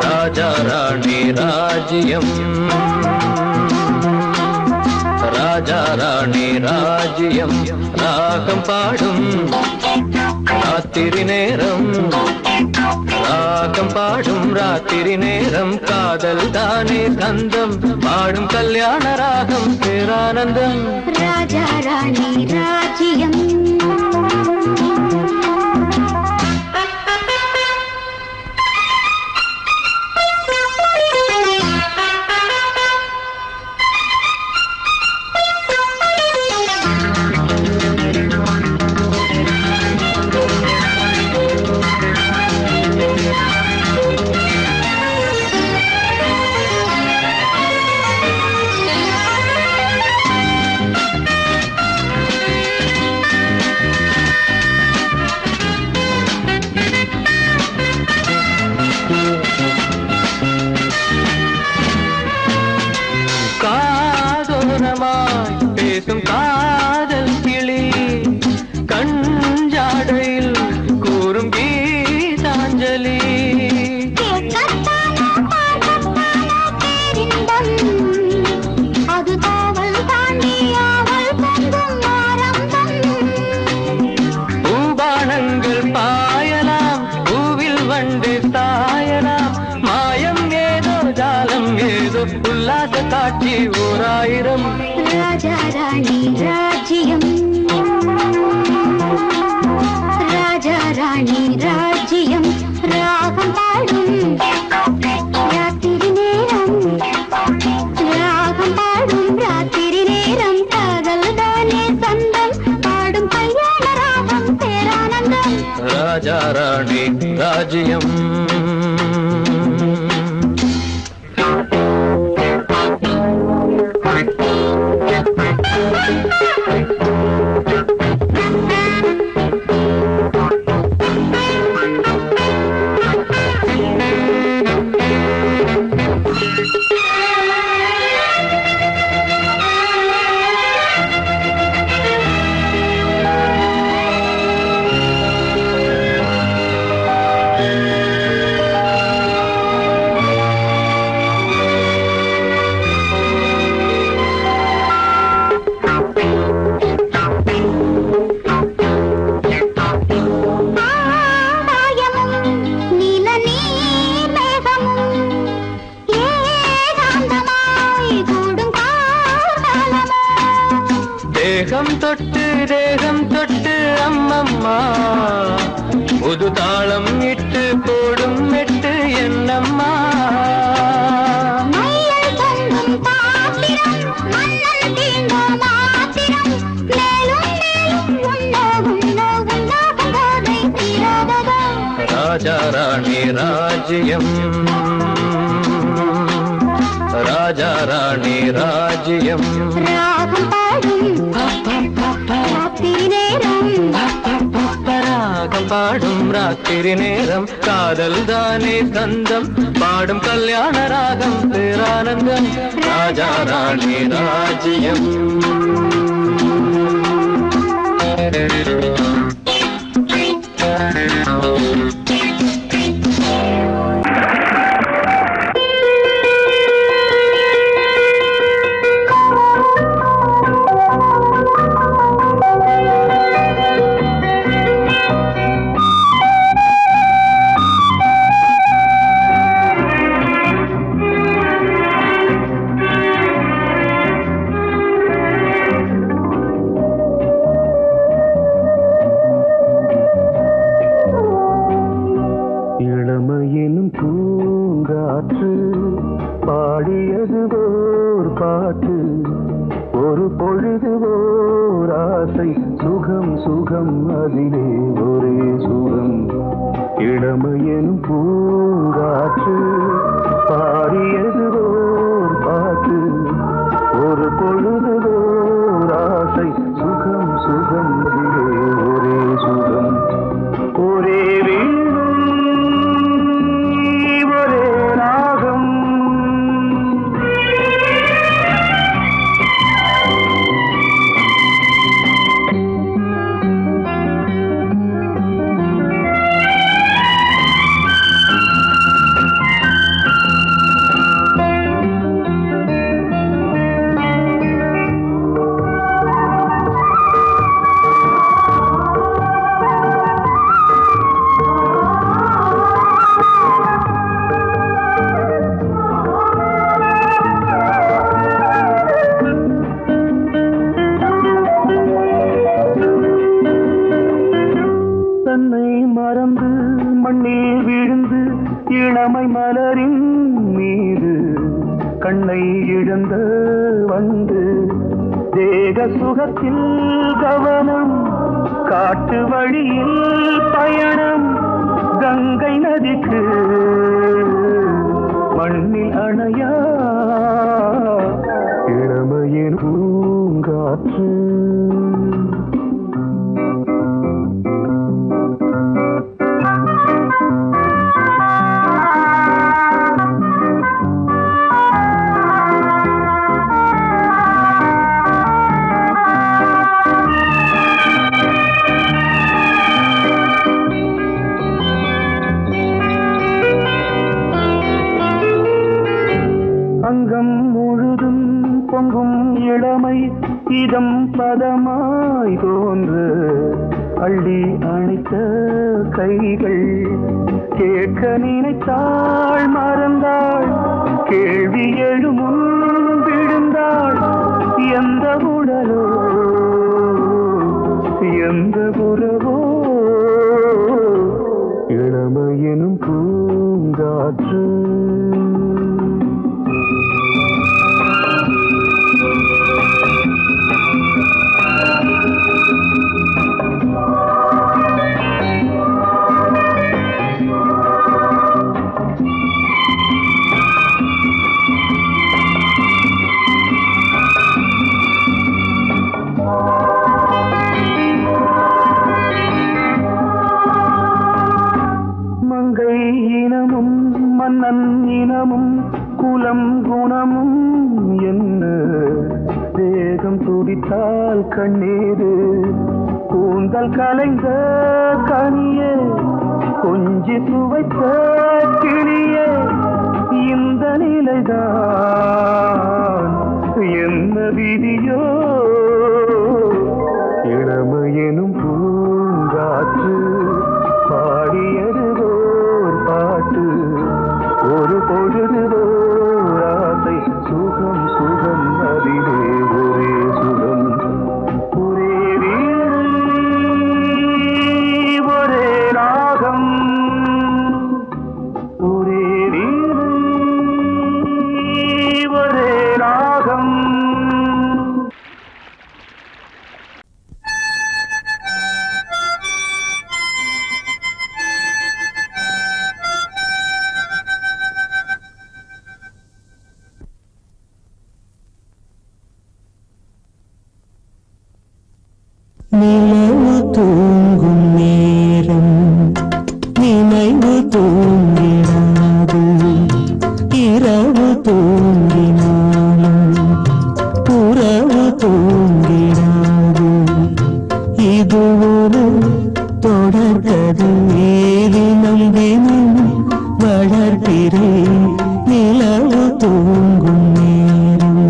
ராஜா ராணி ராஜ்யம், ராஜா ராணி ராஜ்யம், ராகம் பாடும் ராத்திரி நேரம், ராகம் பாடும் ராத்திரி நேரம், காதல் தானே கந்தம், பாடும் கல்யாண ராகம் பேரானந்தம். ராஜா ராணி ராஜ்யம், பேசும் காதல் கிளி கஞ்சாடையில் கூறும் கீதாஞ்சலி. அது காவல் தாண்டி ஆவல் பொங்கும் ஆரம்பம். பூபானங்கள் பாயலாம், பூவில் வண்டு சாயலாம், மாயம் ஏதோ ஜாலம் ஏதோ, உல்லாச காட்சி ஓராயிரம். ராஜா ராணி ராஜ்யம், ராஜா ராணி ராஜ்யம், ராகம் பாடும் ராத்திரி நேரம், ராகம் பாடும் ராத்திரி நேரம், காதல் தானே சொந்தம், பாடும் கல்யாண ராகம் பேரானந்தம். ராஜா ராணி ராஜ்யம். தேகம் தொட்டு அம்மம்மா, புது தாளம் இட்டு போடும் மெட்டு என்னம்மா. ராஜா ராணி ராஜ்யம், ராஜா ராணி ராஜ்யம், ராகம் பாடும் ராத்திரி நேரம், காதல் தானே கந்தம், பாடும் கல்யாண ராகம் பேரானந்தம். ராஜா ராணி ராஜ்யம். பாடியது ஓர் பாட்டு, ஒரு பொழுது ஓர் ஆசை, சுகம் சுகம் அதிலே ஒரே சுகம். இளமையெனும் பூங்காற்று பாடியது ஓர் கண்ணை இழந்த வந்து தேக சுகத்தில் கவனம் காட்டு வழியில் பயணம் கங்கை நதிக்கு மண்ணில் அணையா இளமையின் பூங்காற்று அங்கம் முழுதும் பொங்கும் இளமை இதம் பதமாய் தோன்று அள்ளி அணைத்த கைகள் கேட்க நினைத்தாள் மறந்தாள் கேள்வி எழுமுன் விழுந்தாள் எந்த உடலோ எந்த உறவோ இளமையெனும் பூங்காற்று மங்கை இனமும் மன்னன் இனமும் குலம் குணமும் என்ன வேகம் துடித்தால் கண்ணீரு கூந்தல் கலைந்த கனியே கொஞ்சி துவைத்த கிளியே இந்த நிலைதான் என்ன விதியோ இளமையெனும் பூங்காற்று பாடியதுவோர் பாட்டு ஒரு பொழுதுவோர் ஆசை சுகம் சுகம் அதிலே ஒரே சுகம் ஒரே வீடு ஒரே ராகம் ஒரே வீடு ஒரே ராகம் நிலவு தூங்கும் நேரம் நினைவு தூங்கினாது இரவு தூங்கினாலும் உறவு தூங்கினாது இது ஒரு தொடர்கதை ஏதினம் தினம் வளர்கிறேன் நிலவு தூங்கும் நேரம்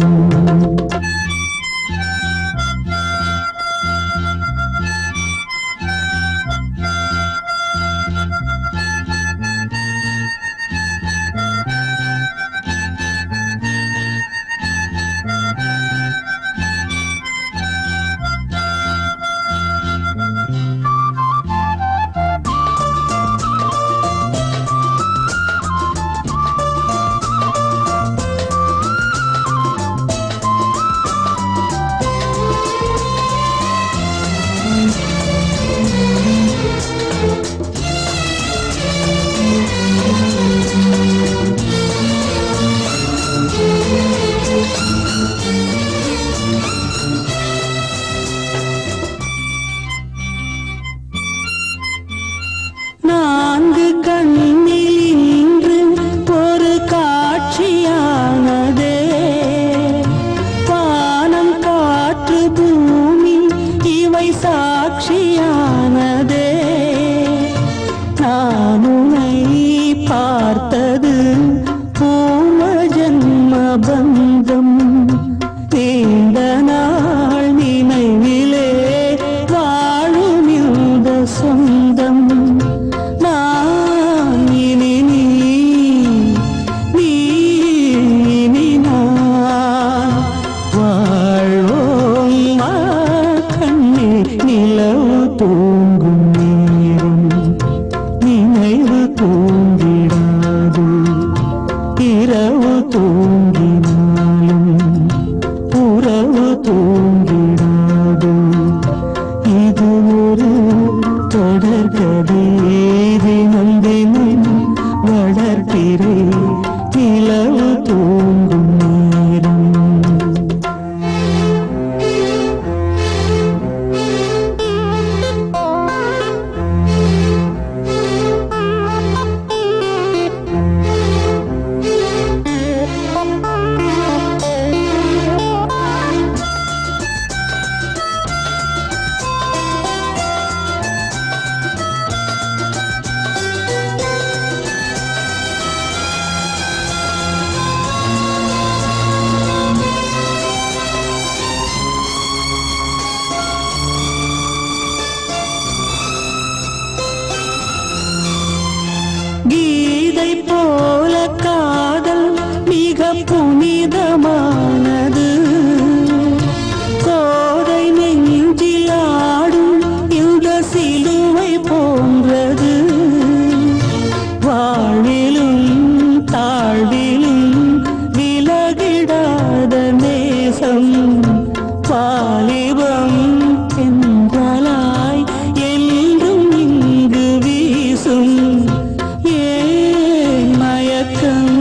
நான்கு கண்ணில் இன்று ஒரு காட்சியானதே வானம் காற்று பூமி இவை சாட்சியானதே நான் உன்னை பார்த்தது பூர்வ ஜன்ம பந்தம் நீண்ட நாள் நினைவிலே வாழும் இந்த சொந்தம் நான் இனி நீ இனி நான் வாழ்வோம் வா கண்ணே நிலவு தூங்கும் நேரம் நினைவு தூங்கிடாது இரவு தூங்கினாது தூங்கும் நேரம். கீதை போல காதல் மிக புனிதமானது. கோதை நெஞ்சில் ஆடும் இந்த சிலுவை போன்றது. வாழ்விலும் தாழ்விலும் விலகிடாத நேசம். வாலிபம் என்றலாய் என்றும் இங்கு வீசும். ஏன் மயக்கம்,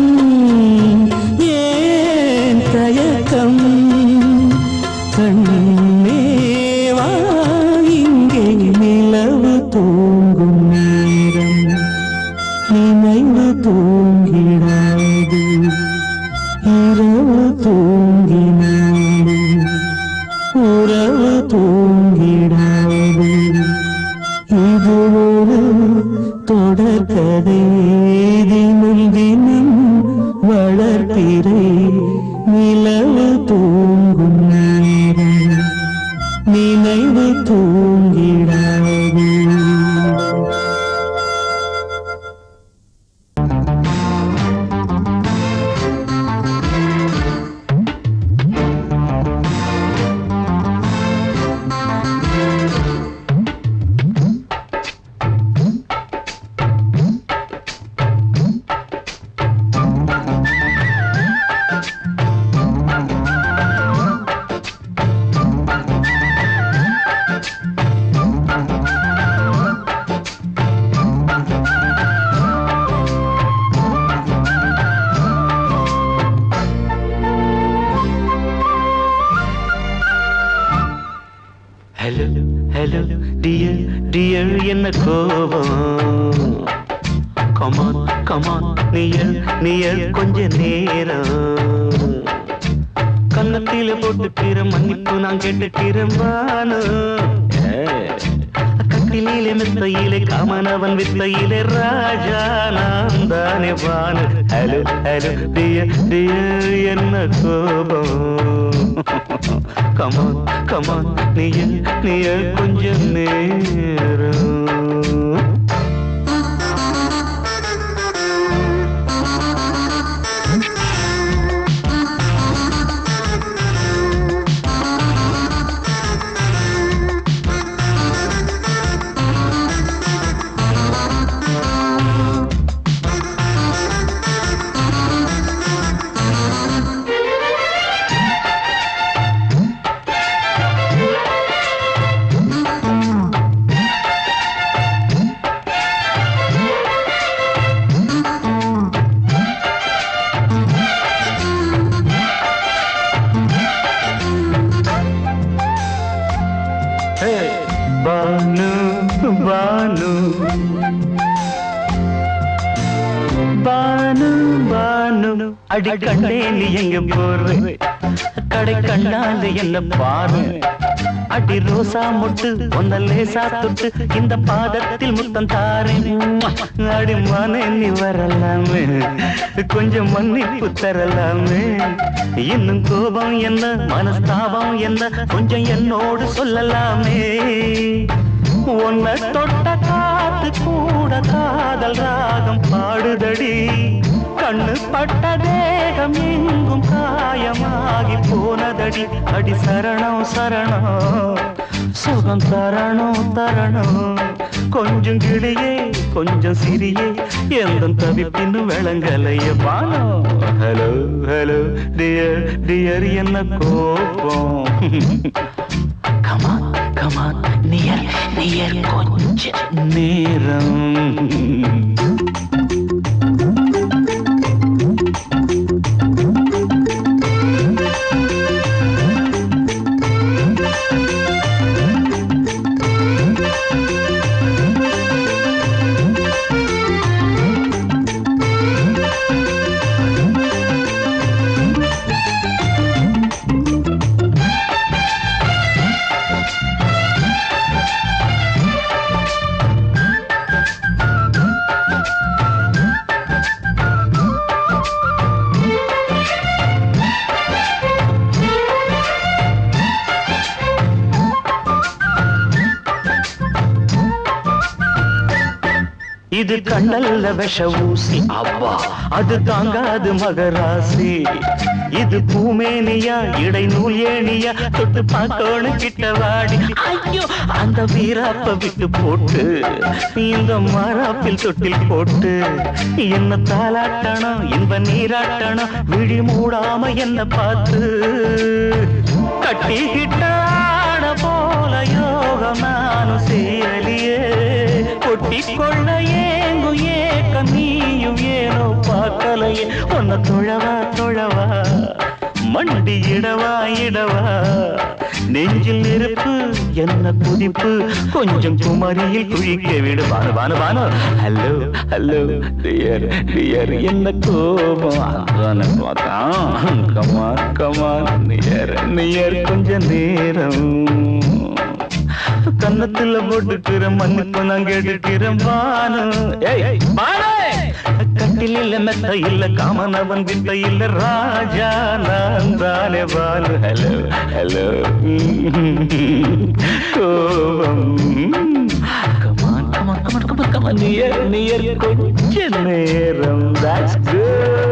ஏன் தயக்கம், கண்ணேவா இங்கே நிலவு தூங்கும் நேரம். நினைவு தூங்கிடாது, இரவு தூங்கினாலும் உறவு தூங்கிடாது. இது ஒரு தொடர்கதை, தினம் தினம் வளர்ப்பிறை. நிலவு தூங்கும் நேரம், நினைவு தூங்கிடாது. ஹலோ ஹலோ டியர் டியர் என்ன கோபம்? கமான் கமான் நியர் நியர் கொஞ்ச நேரம். கன்னத்தில போட்டுக்கிற மன்னிப்பு நான் கேட்டுக்கிறேன் வானு. கட்டிலே மெத்தையிலே காமனவன் வித்தையிலே ராஜா நான் தானே வானு. ஹலோ ஹலோ டியர் டியர் என்ன கோபம்? கமான் கமான் நியர் நியர் கொஞ்ச நேரம். பானு பானு பானு பானு அடி கண்டே நீ எங்க போற? கடை கண்ணாந்து என்ன பாரு. அடி ரோசா முட்டு ஒன்ன லேசா தொட்டு இந்த பாதத்தில் முத்தம் தாரேன். அடி மானே நீ வரலாமே, கொஞ்சம் மன்னிப்பு தரலாமே. இன்னும் கோபம் என்ன மனஸ்தாபம் என்ன கொஞ்சம் என்னோடு சொல்லலாமே. உன்னை தொட்ட காத்து கூட காதல் ராகம் பாடுதடி. கண்ணு பட்ட தேகம் எங்கும் காயமாகி போனதடி. அடி சரணம் சரணம் சுகம் தரணும் தரணும். கொஞ்சம் கிளியே கொஞ்சம் சிறியே எந்த தவிப்பின்னு விளங்கலைய பானோ. ஹலோ ஹலோ டியர் டியர் என்ன கோபம்? கமான் கமான் நியர் நியர் கொஞ்ச நேரம். இது கண்ணல்ல விஷ ஊசி அவ்வா அது தாங்காது மகராசி இது பூமேனியா இடை நூல் ஏனியா தொட்டு பார்க்கணும் கிட்டவாடி ஐயோ அந்த வீராப்ப விட்டு போட்டு இந்த மாறாப்பில் தொட்டில் போட்டு என்ன தாலாட்டணும் இன்ப நீராட்டணும் விழி மூடாம என்ன பார்த்து கட்டிக்கிட்டான போல யோகம் நானும் செய்யலியே கொட்டிக்கொள்ள ஏங்கு ஏக்க நீயும் ஏனோ பார்க்கலையே உன்னை தொழவா மண்டி இடவா நெஞ்சில் நெருப்பு என்ன குதிப்பு கொஞ்சம் குமரியில் குழிக்க விடு வானு ஹலோ டியர் என்ன கோபம் கமான் நியர் கொஞ்ச நேரம் கன்னத்துல போட்டுக்கிற மண்ணுக்கு நான் கேட்டுக்கிறேன் பானு கட்டில் இல்ல மெத்த இல்ல காமனவன் வித்த இல்ல ராஜா நான் தானே பானு ஹலோ கோபம் கமான் நியர் கொஞ்ச நேரம் that's good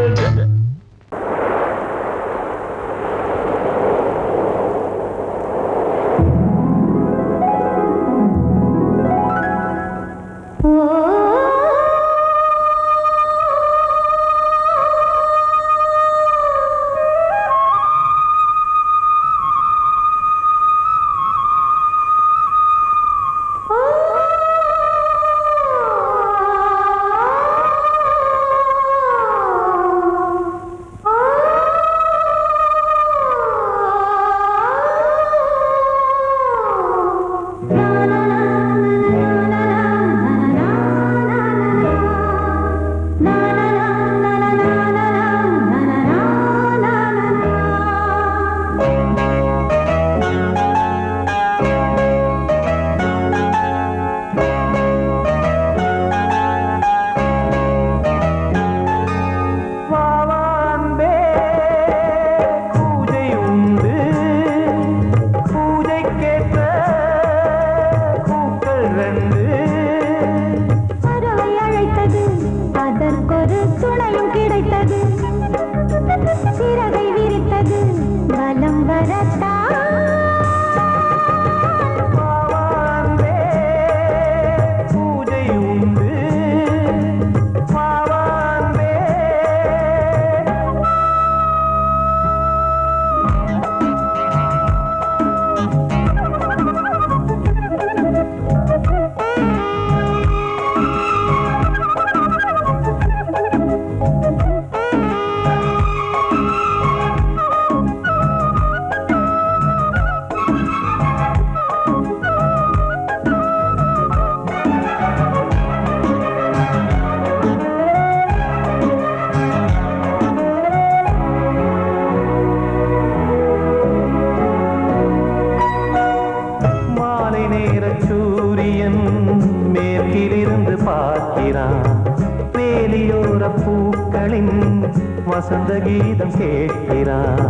வசந்த கீதம் கேட்கிறார்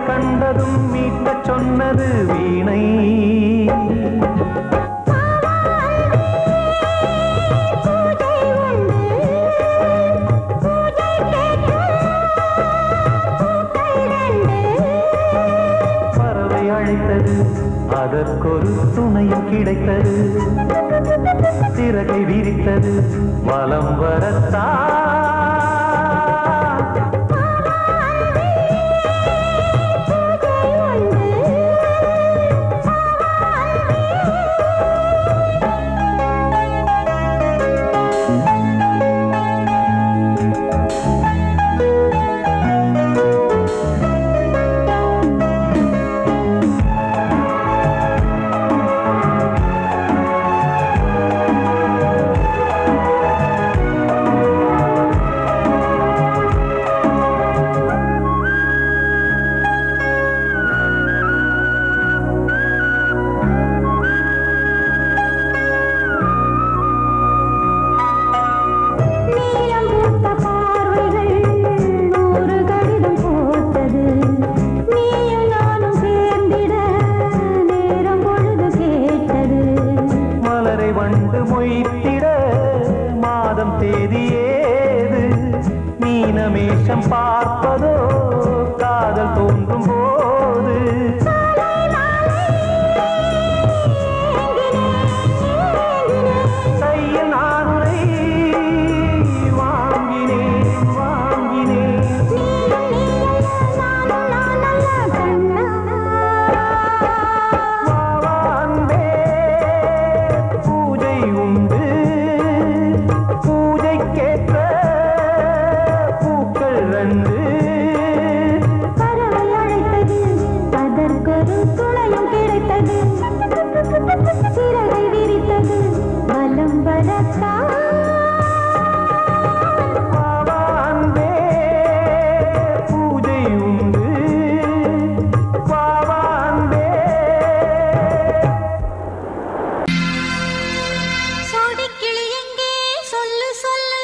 கண்டதும் மீட்ட சொன்னது வீணை பறவை அழைத்தது அதற்கொரு துணையும் கிடைத்தது சிறகை விரித்தது வலம் வரத்தா மொய்த்திட மாதம் தேதி ஏது மீனமேஷம் பார்ப்பதோ காதல் தோன்றும் போது கையில் நானுரை வாங்கினேன் வாங்கினேன் வாவான்பே பூஜை உண்டு பூஜைக்கேற்ற பூக்கள் ரெண்டு பறவை அழைத்தது அதற்கொரு துணையும் கிடைத்தது சிறகை விரித்தது வலம் வரத்தான் வாவான்பே பூஜை உண்டு வாவான்பே சோடிக்கிளி எங்கே சொல்லு சொல்லு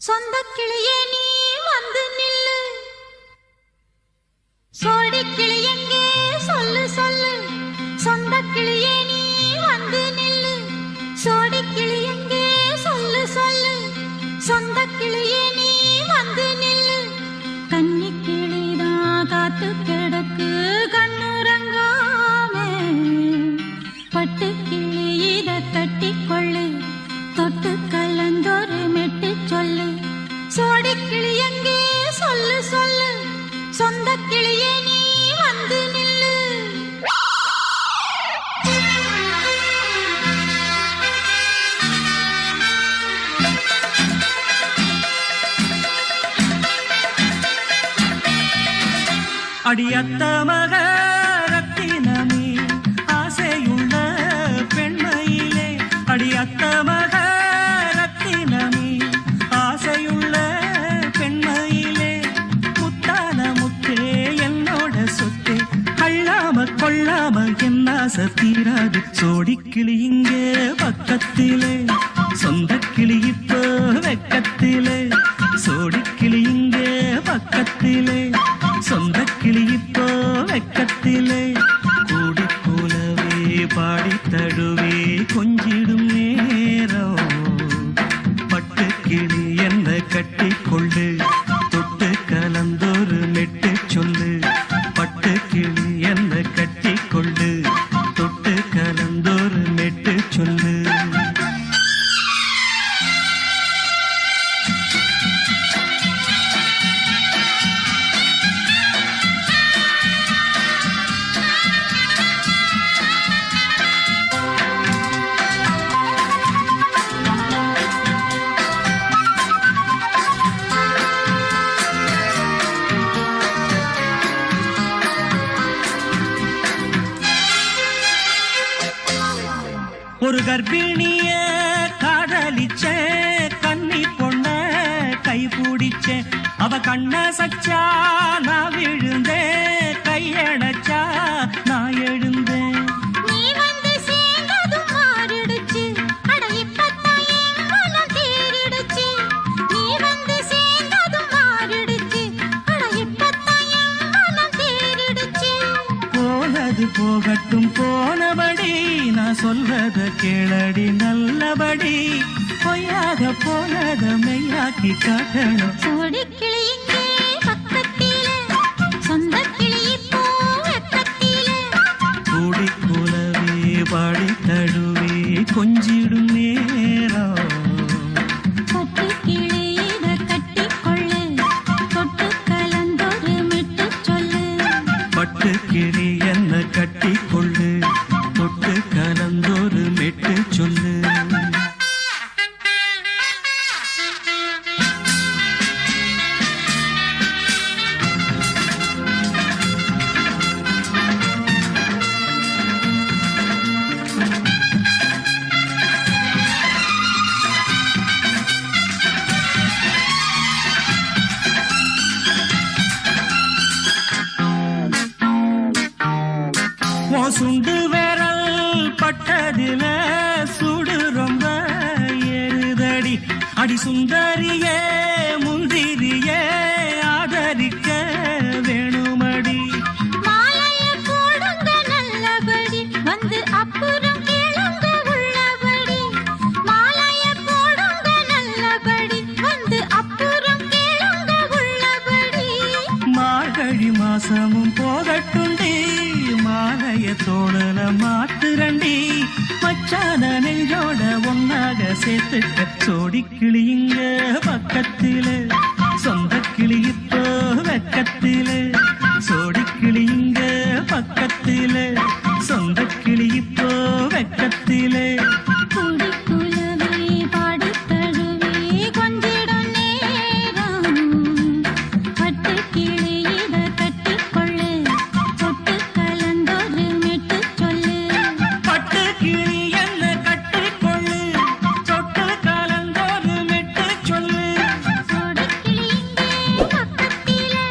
சொந்தக் கிளியே நீ வந்து நில்லு சோடிக்கிளி எங்கே சொல்லு சொல்லு சொந்தக் கிளியே நீ வந்து நில்லு சோடிக்கிளி எங்கே சொல்லு சொல்லு சொந்தக் கிளியே நீ வந்து நில்லு கன்னி கிளிதான் காத்து கிடக்கு கண்ணுறங்காமே பட்டு கிளி இத கட்டிக்கொள்ளு தொட்டு கலந்தொரு மெட்டு சொல்லு சோடிக்கிளி எங்கே சொல்லு சொல்லு சொந்த கிளியே நீ வந்து நில்லு அடியத்த மக ரத்தினமே ஆசையுள்ள பெண்மையிலே அடியத்த மக ரத்தினமே ஆசையுள்ள பெண்மையிலே முத்தான முத்தே என்னோட சொத்தே அள்ளாம கொள்ளாம என் ஆசை தீராது சோடிக்கிளி இங்கே பக்கத்திலே சொந்த கிளி இப்போ வெக்கத்திலே சோடிக்கிளி இங்கே பக்கத்திலே சொந்த கிளி இப்போ வெக்கத்திலே கூடி கூலவே பாடி தழுவே கொஞ்சிடும் நேரம் பட்டு கிளி என்ன கட்டி கொள்ளு தொட்டு கலந்தொரு மெட்டு சொல்லு பட்டு கிளி என்ன கட்டி கொள்ளு தொட்டு கலந்தொரு மெட்டு சொல்லு ஒரு கர்ப்பிணிய காதலிச்ச கன்னி பொண்ண கை பிடிச்ச அவ கண்ண சச்சா நான் விழுந்தேன் கையடைச்சா நான் எழுந்தேன் நீ வந்து சேர்ந்ததும் மாறிடுச்சு அட இப்பத்தான் என் மனம் தேறிடுச்சு நீ வந்து சேர்ந்ததும் மாறிடுச்சு அட இப்பத்தான் என் மனம் தேறிடுச்சு போனது போகட்டும் போனபடி நான் சொல்றத கேளடி நல்லபடி பொய்யாக போனத மெய்யாக்கி காட்டணும் சோடிக்கிளி இங்கே பக்கத்திலே சொந்த கிளி இப்போ வெக்கத்திலே கூடி கூலவே பாடி தழுவே கொஞ்சிடும் நேரம் பட்டு கிளி இத கட்டிக்கொள்ளு தொட்டு கலந்தொரு மெட்டு சொல்லு பட்டு கிளி என்ன கட்டி கொள்ளு தொட்டு கலந்தொரு மெட்டு சொல்லு சுண்டு விரல் பட்டதில சுடு ரொம்ப ஏறுதடி அடி சுந்தரியே முந்திரியே ஆதரிக்க வேணுமடி மாலைய போடுங்க நல்லபடி வந்து அப்புறம் கேளுங்க சேர்த்துக்க சோடி கிளியுங்க பக்கத்தில சொந்த கிளி இப்போ வெக்கத்தில சோடி கிளியுங்க பக்கத்தில சொந்த கிளி இப்போ வெக்கத்தில குடிக்குலவே பாடித் தழுவி கொஞ்சிடும் நேரம். பட்டுக் கிளி இத கட்டிக்கொள்ளு, தொட்டு கலந்தொரு மெட்டுச் சொல்லு. பட்டு கிளி என்ன கட்டிக்கொள்ளு தொட்டு கலந்தோரு மெட்டு சொல்லு சோடிக் கிளி இங்கே பக்கத்திலே.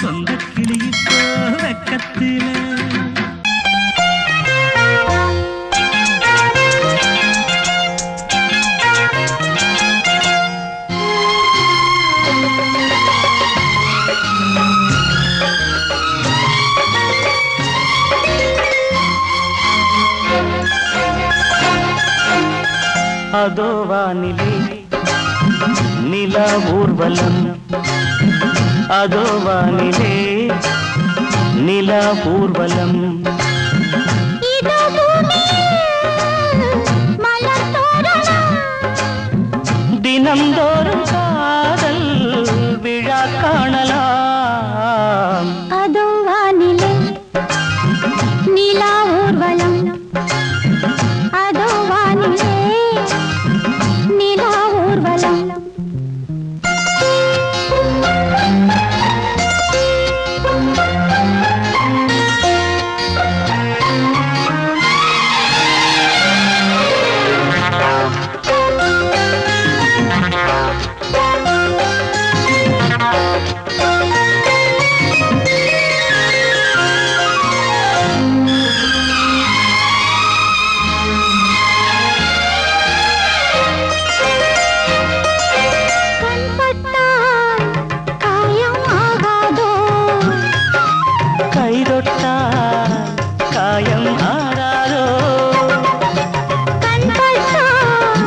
சொந்த கிளி இப்போ வெக்கத்தில அதோ வானிலே நிலா ஊர்வலம் அதோ வானிலே நிலா ஊர்வலம் இதோ பூமியில் மலர் தோரணம். தினம்தோறும் காதல் விழா காணலாம் அதோ வானிலே நிலா ஊர்வலம். அதோ வானிலே நிலா ஊர்வலம். கண்பட்டால் காயம் ஆகாதோ. கைதொட்டால் காயம் ஆறாதோ கண்பட்டால்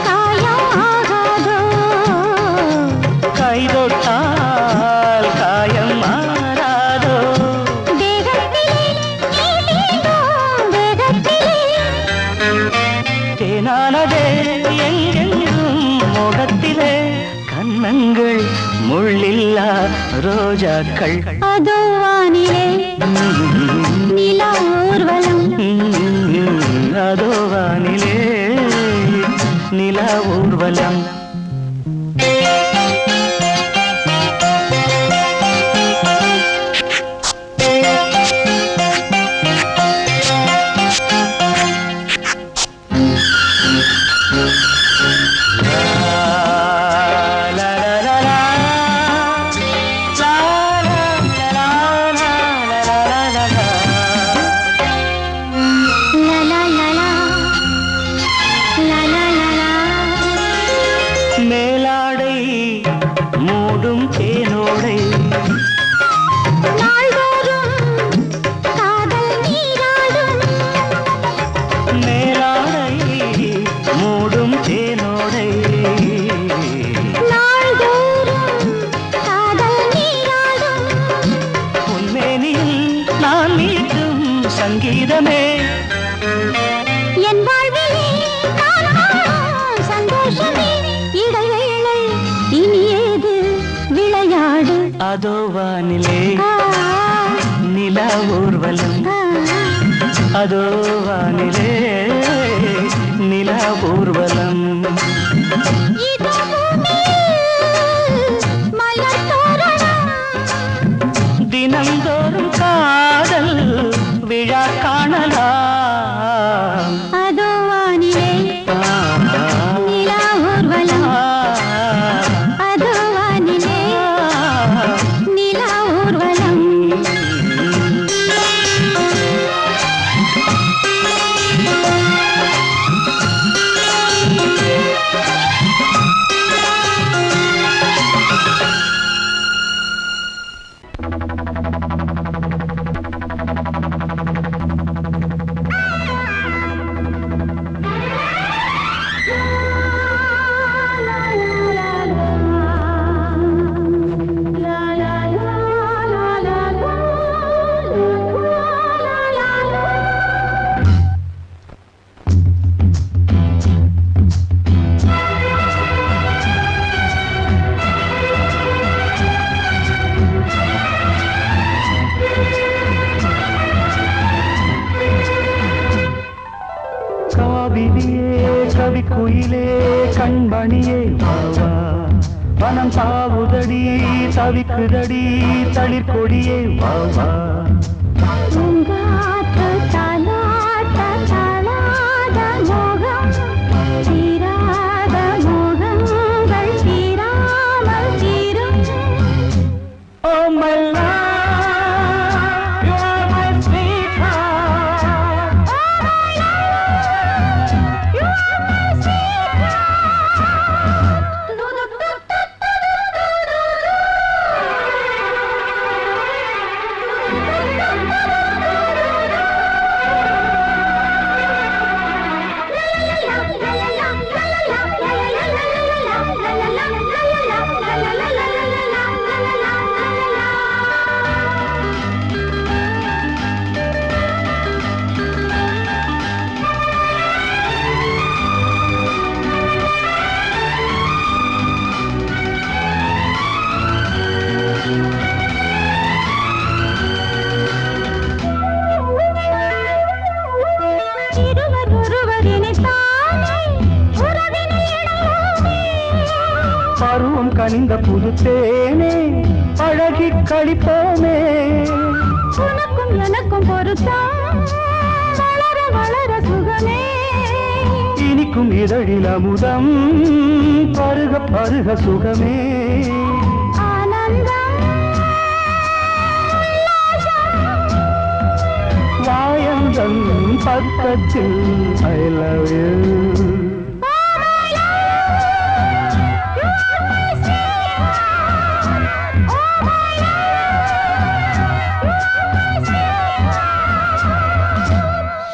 காயம் ஆகாதோ. கைதொட்டால் காயம் ஆறாதோ தேகத்திலே நீ தீண்டும் வேகத்திலே. தேனானதே எங்கெங்கும் முகத்திலே கன்னங்கள் முள்ளில்லா ரோஜாக்கள் அதோ வானிலே நிலா ஊர்வலம். அதோ வானிலே நிலா ஊர்வலம் லா லா லா லா. லா லா லா லா. மேலாடை மூடும் தேனோடை நாள்தோறும் காதல் நீராடும். மேலாடை மூடும் தேனோடை நாள்தோறும் காதல் நீராடும். உன்மேனியில் நான் மீட்டும் சங்கீதமே என் வாழ்விலே நான் காணும் சந்தோஷமே. இடைவேளை இனி ஏது விளையாடு. அதோ வானிலே ஆ, நிலா ஊர்வலம் ஆ, அதோ வானிலே நிலா ஊர்வலம் இதோ பூமியில் மலர் தோரணம். தினம்தோறும் காதல் விழா காணலாம் அதோ வானிலே நிலா ஊர்வலம். அதோ வானிலே நிலா ஊர்வலம். ஆ கவி குயிலே கண்மணியே வாவா வனம் தாவுதடி தவிக்குதடி தளிர் கொடியே வாவா பூங்காற்று தாலாட்ட தாளாத மோகம் தீராத மோகங்கள் தீராமல் தீரும். Oh my love, you are my sweetheart. You are my இருவர் ஒருவர் இணைத்தானே உறவினை இணையோமே. பருவம் கனிந்த புது தேனே அழகி கழிப்போமே உனக்கும் எனக்கும் பொருத்தம் வளர வளர சுகமே. இனிக்கும் இதழில் அமுதம் பருக பருக சுகமே ஆனந்தம் வாயந்தன் பக்கத்தில் ஐ லவ் யூ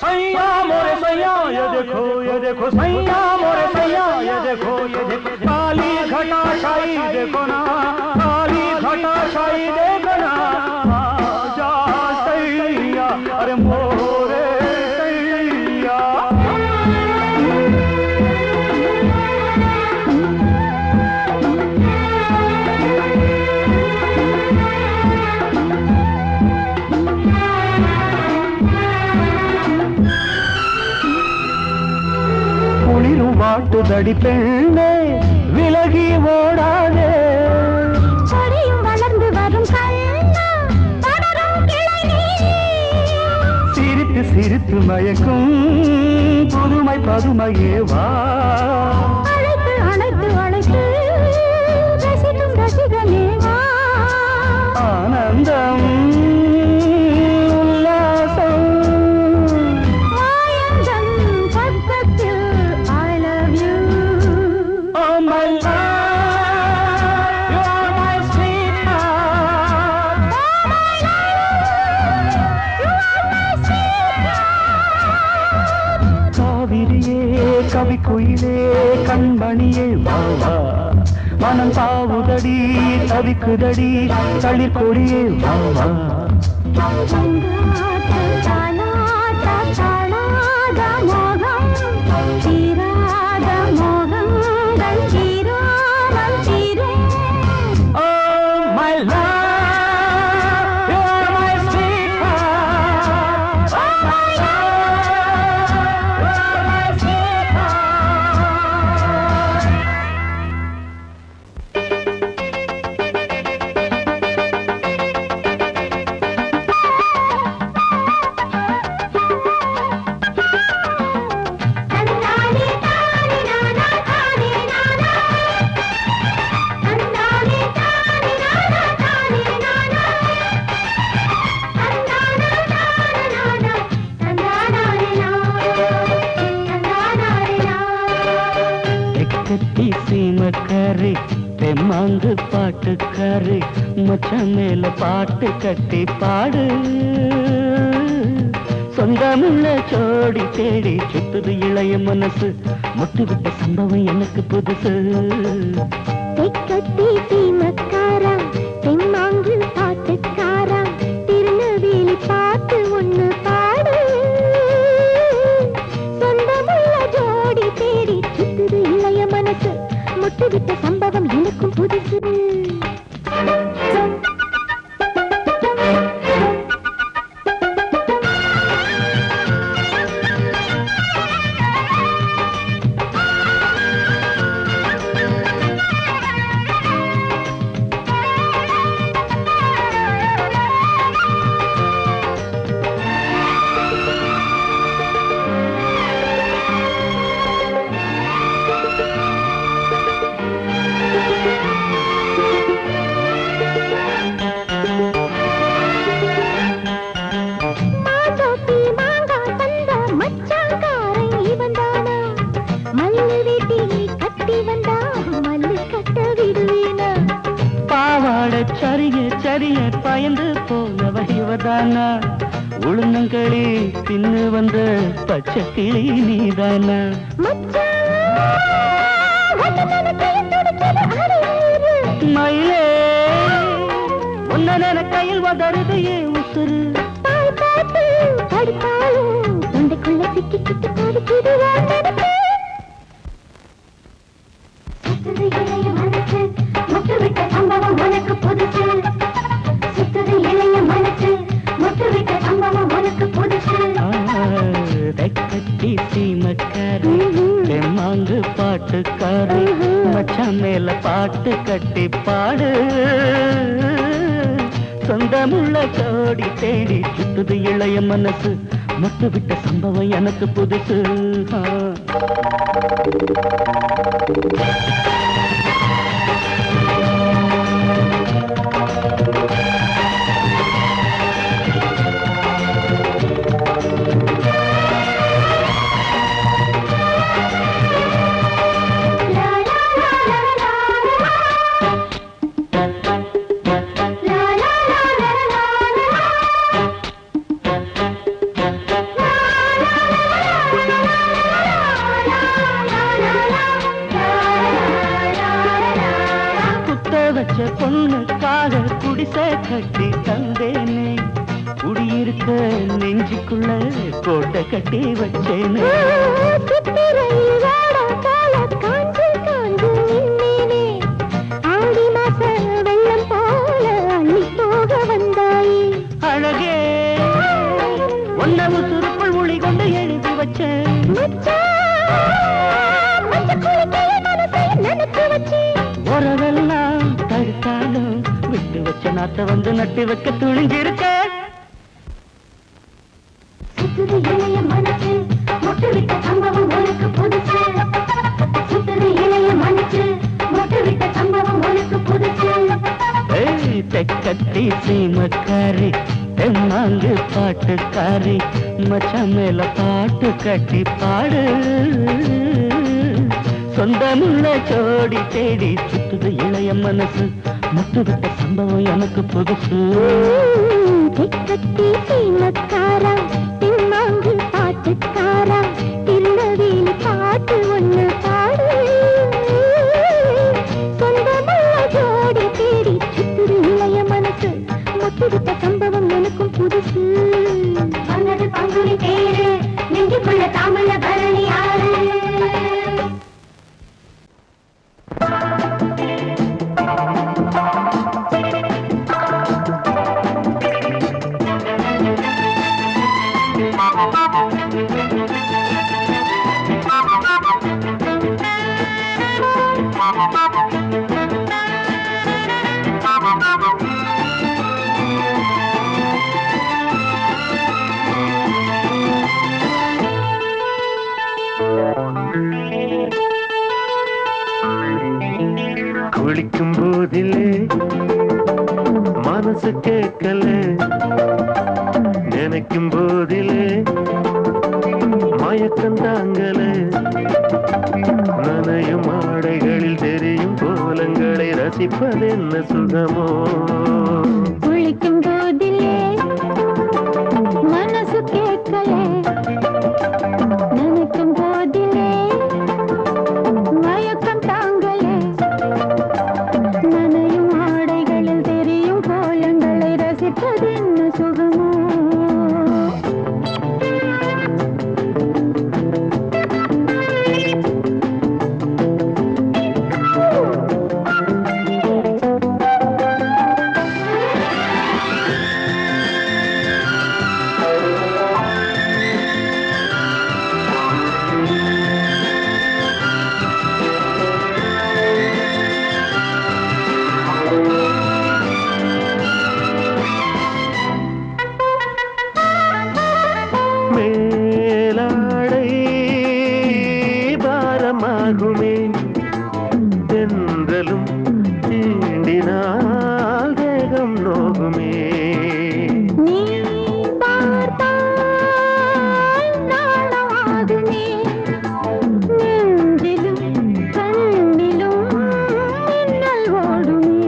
सैया मोरे सैया ये देखो सैया मोरे सैया ये देखो काली घटा शाही देखो ना काली घटा शाही देखो ना आजा सैया अरे मोरे सैया குளிரும் வாட்டுதடி பெண்ணே விலகி ஓடாதே கொடியும் வளர்ந்து வரும் கண்ணா படரும் கிளை நீ. சிரித்து சிரித்து மயக்கும் புதுமை பதுமையே வா அழைத்து அழைத்து அழைத்து ரசிக்கும் ரசிகனே வா. ஆனந்தம் உல்லாசம் மாயந்தன் பக்கத்தில் I love you. Oh my love, you are my sweetheart. காவிரியே கவி குயிலே கண்மணியே வாவா மனம் தாவுதடி தவிக்குதடி தளிர் கொடியே வாவா பூங்காற்று தாலாட்ட தாளாத மோகம் தீராத மோகங்கள் தீராமல் தீரும். Oh my love, you are my sweetheart. Oh my love, you are my sweetheart. தன்னானே தானே நானா தானே நானா. தன்னானே தானே நானா தானே நானா. தன்னானா தானே நானா. தன்னானானே நானா. தன்னானானே நானா. எக்கத்தி சீமக்காரி தெம்மாங்கு பாட்டுக்காரி மச்சான் மேல பாட்டு கட்டி பாடு சொந்தமுள்ள ஜோடி தேடி சுத்துது இளைய மனசு முட்டுவிட்ட சம்பவம் எனக்கு புதுசு தெக்கத்தி சீமக்காரா தெம்மாங்கு பாட்டுக்காரா திருநெல்வேலி பாட்டு ஒண்ணு பாடு. சொந்தமுள்ள ஜோடி தேடி சுத்துது இளைய மனசு முட்டுவிட்ட சம்பவம் எனக்கும் புதுசு. கரிய பயந்து போனவ இவதானா உளுந்தங்களி தின்னு வந்த பச்சை கிளி நீதானா மயிலே உன்ன கையில் வதருது ஏன் உசுறு தொண்டைக்குள்ள சிக்கி கிட்டு கொடுக்குது சுத்துது இளைய மனசு முட்டுவிட்ட சம்பவம் உனக்கு புதுசு சுத்துது இளைய மனசு முட்டுவிட்ட சம்பவம் உனக்கு புதுசு கட்டி சீமக்காரு தெம்மாங்கு பாட்டுக்காரு மச்சான் மேல பாட்டு கட்டி பாடு சொந்தமுள்ள கோடி தேடி சுத்துது இளைய மனசு முட்டு விட்ட சம்பவம் எனக்கு புதுசு வச்ச பொண்ணுக்காக குடிசை கட்டி தந்தேனே குடியிருக்க நெஞ்சுக்குள்ள கோட்டை கட்டி வச்சேனே அழகே ஒன்னவு சுருக்குள் மொழி கொண்டு எழுதி வச்சேன் உறவெல்லாம் தடுத்தாலும் விட்டு வச்ச நாத்த வந்து நட்டு வைக்க துணிஞ்சிருக்க சுத்துது இளைய மனசு முட்டுவிட்ட சம்பவம் உனக்கு புதுசு சுத்துது இளைய மனசு முட்டுவிட்ட சம்பவம் உனக்கு புதுசு தெக்கத்தி சீமக்காரி தெம்மாங்கு பாட்டுக்காரி மச்சான் மேல பாட்டு கட்டி பாடு சொந்தமுள்ள ஜோடி தேடி சுத்துது இளைய மனசு முட்டுவிட்ட சம்பவம் எனக்கு புதுசு கட்டி சீமக்காரா தெம்மாங்கு பாட்டுக்காரா திருநெல்வேலி பாட்டு ஒண்ணு பாடு சொந்தமுள்ள ஜோடி தேடி சுத்துது இளைய மனசு முட்டுவிட்ட சம்பவம் எனக்கும் புதுசு வந்தது பங்குனி தேரு நெஞ்சுக்குள்ள தாமல பரணி ஆறு குளிக்கும் போதிலே மனசு கேட்கல நினைக்கும் போதிலே மயக்கம் தாங்கல நனையும் ஆடைகளில் தெரியும் கோலங்களை ரசிப்பதென்ன சுகமோ குளிக்கும் போதிலே மனசு கேட்கல நினைக்கும் போதிலே மயக்கம் தாங்கல நனையும் ஆடைகளில் தெரியும் கோலங்களை ரசிப்பதென்ன சுகமோ மேலாடை பாரமாகுமே தென்றலும் தீண்டினால் தேகம் நோகுமே நீ பார்த்தால் நாணமாகுமே நெஞ்சிலும் கண்ணிலும் மின்னல் ஓடுமே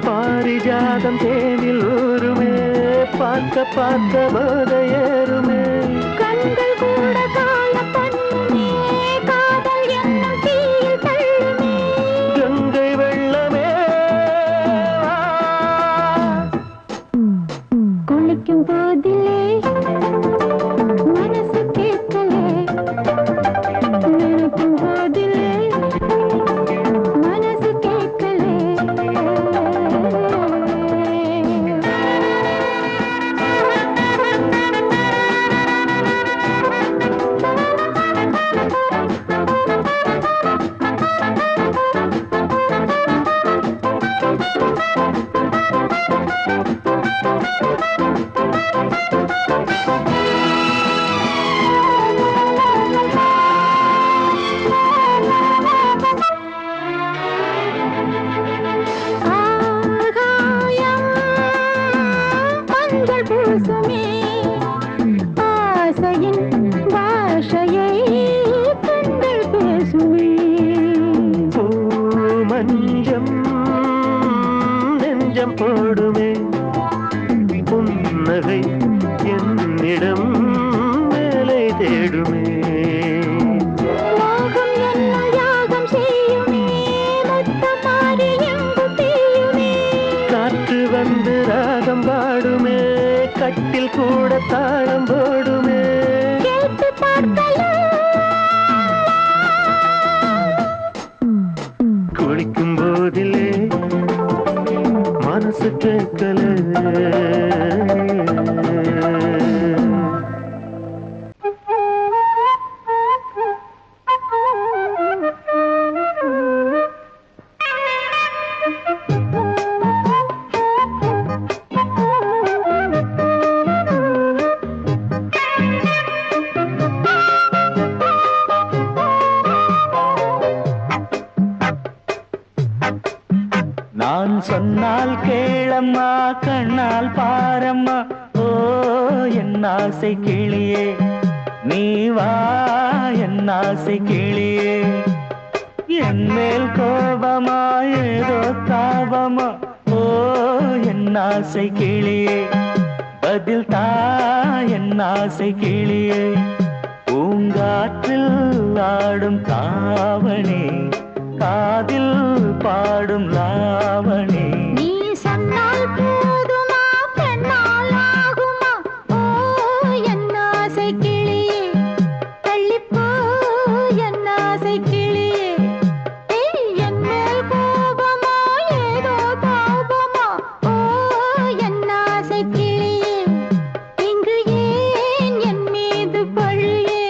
பாரிஜாதமே பார்க்க பார்க்க போத ஏறுமே கண்கள் கூட காண பண்ணுமே காதல் என்னும் தீயில் தள்ளுமே கங்கை வெள்ளமே குளிக்கும் போதிலே மனசு கேட்கலே நினைக்கும் போதிலே மனசு கேட்கலே ஆகாயம் மஞ்சள் பூசுமே ஆசையின் பாஷையை கண்கள் பேசுமே பூ மஞ்சம் நெஞ்சம் போடுமே புன்னகை என்னிடம் மேலே தேடுமே மோகம் என்னும் யாகம் செய்யுமே முத்தம் மாறி எங்கும் தீயுமே காற்று வந்து ராகம் பாடுமே கட்டில் கூட தாளம் போடுமே கேட்டு பார்க்கலாம் குளிக்கும் போதிலே மனசு கேட்கல நான் சொன்னால் கேளம்மா கண்ணால் பாரம்மா ஓ என் ஆசை கிளியே நீ வா என் ஆசை கிளியே என் மேல் கோபமா ஏதோ தாபமா ஓ என் ஆசை கிளியே பதில் தா என் ஆசை கிளியே பூங்காற்றில் ஆடும் தாவணி காதில் பாடும் லாவணி நீ சொன்னால் போதுமா பெண்ணால் ஆகுமா ஓ என் ஆசை கிளியே தள்ளிப்போ என் ஆசை கிளியே ஏய் என் மேல் கோபமா ஏதோ தாபமா ஓ என் ஆசை கிளியே இங்கு ஏன் என் மீது பழியே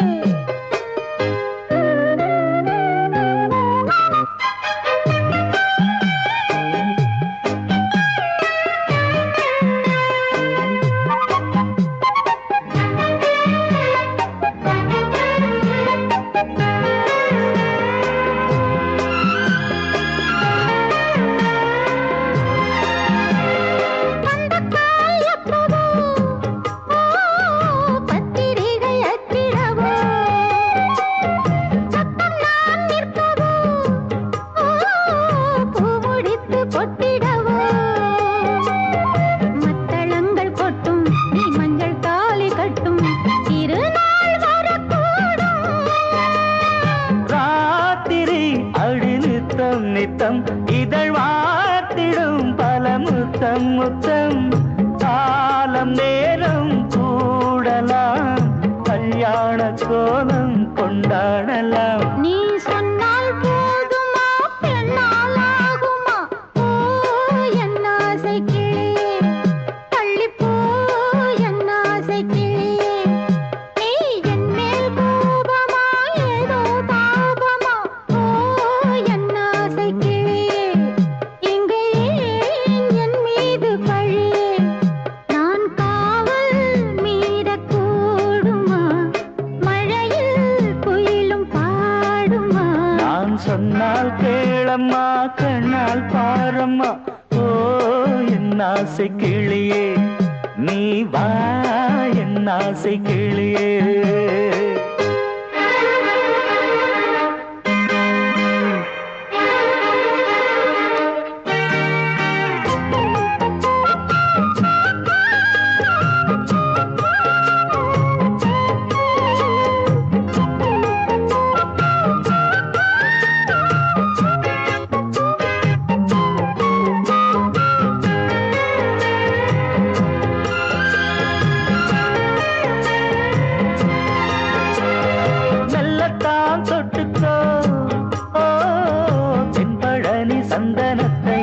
பந்தக்கால் எப்பவோ பத்திரிகை அச்சிடவோ சத்தம் நான் நிற்கவோ பூ முடித்து பொட்டிடவோ மத்தளங்கள் கொட்டும் நீ மஞ்சள் தாலி கட்டும் திருநாள் வரக்கூடும் ராத்திரி அடி நித்தம் நித்தம் இதழ் வார்த்திடும் பல முத்தம் முத்தம் காலம் நேரம் கூடலாம் கல்யாண கோலம் கொண்டாடலாம் நீ சொன்னால் போதுமா பெண்ணால் ஆகுமா ஓ என் ஆசை கிளியே தள்ளிப்போ என் ஆசை கிளியே நீ என் மேல் கோபமா ஏதோ தாபமா ஓ என் ஆசை கிளியே இங்கே ஏன் என் மீது பழியே நான் காவல் மீறக்கூடுமா மழையில் குயிலும் பாடுமா நான் சொன்னால் கேளம்மா கண்ணால் பாரம்மா ஓ என் ஆசை கிளியே நீ வா என் ஆசை கிளியே கட்டிக்கோ ஓ தென்பழனி சந்தனத்தை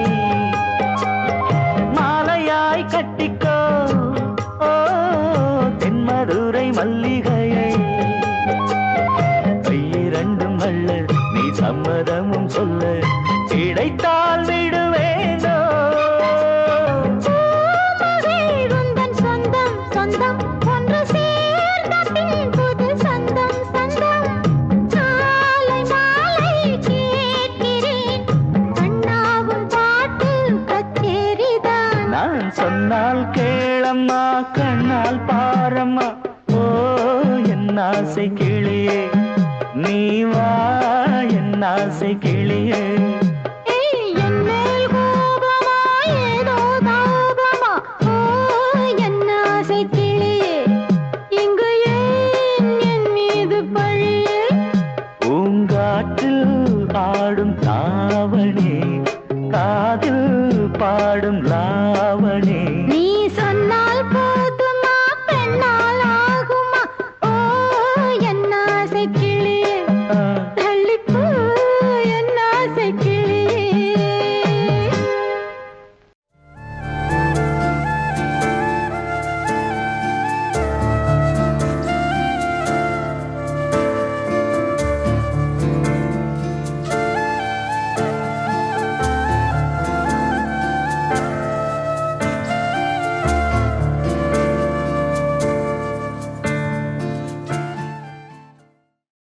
மாலையாய் கட்டிக்கோ ஓ தென்மதுரை மல்லிகையை கையிரண்டும் அள்ள நீ சம்மதமும் சொல்ல கிடைத்தால் விடுவேனோ உந்தன் சொந்தம் சொந்தம் ஒன்று சேர்ந்த பின் புது சொந்தம் சொந்தம் மாலை மாலை கேட்கிறேன் கண்ணாவும் பாட்டு கச்சேரிதான் நான் சொன்னால் கேளம்மா கண்ணால் பாரம்மா ஓ என் ஆசை கிளியே நீ வா என் ஆசை கிளியே என் மேல் கோபமா ஏதோ தாபமா ஓ என் ஆசை கிளியே இங்கு ஏன் என் மீது பழியே பூங்காற்றில் ஆடும் தாவணி காதில் பாடும் லா